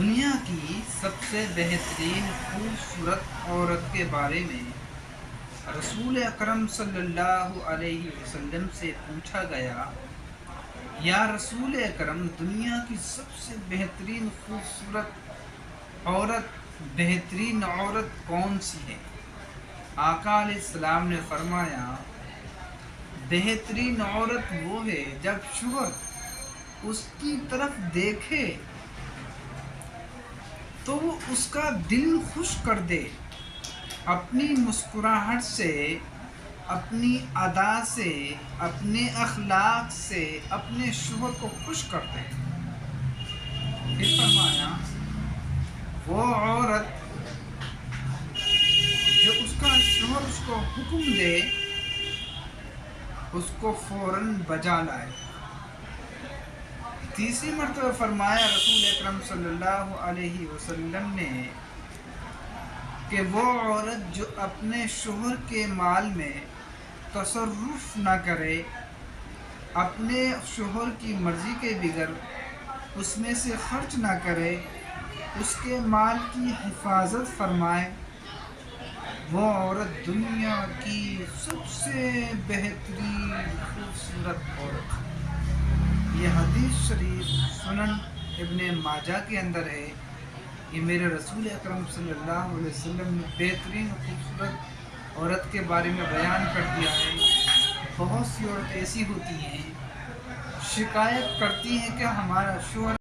دنیا کی سب سے بہترین خوبصورت عورت کے بارے میں رسول اکرم صلی اللہ علیہ وسلم سے پوچھا گیا، یا رسول اکرم، دنیا کی سب سے بہترین خوبصورت عورت، بہترین عورت کون سی ہے؟ آقا علیہ السلام نے فرمایا، بہترین عورت وہ ہے جب شوہر اس کی طرف دیکھے تو وہ اس کا دل خوش کر دے، اپنی مسکراہٹ سے، اپنی ادا سے، اپنے اخلاق سے اپنے شوہر کو خوش کر دے۔ پھر فرمایا، وہ عورت جو اس کا شوہر اس کو حکم دے اس کو فوراً بجا لائے۔ تیسری مرتبہ فرمایا رسول اکرم صلی اللہ علیہ وسلم نے کہ وہ عورت جو اپنے شوہر کے مال میں تصرف نہ کرے، اپنے شوہر کی مرضی کے بغیر اس میں سے خرچ نہ کرے، اس کے مال کی حفاظت فرمائے، وہ عورت دنیا کی سب سے بہترین خوبصورت عورت۔ یہ حدیث شریف سنن ابن ماجہ کے اندر ہے۔ یہ میرے رسول اکرم صلی اللہ علیہ وسلم نے بہترین خوبصورت عورت کے بارے میں بیان کر دیا ہے۔ بہت سی عورتیں ایسی ہوتی ہیں، شکایت کرتی ہیں کہ ہمارا شوہر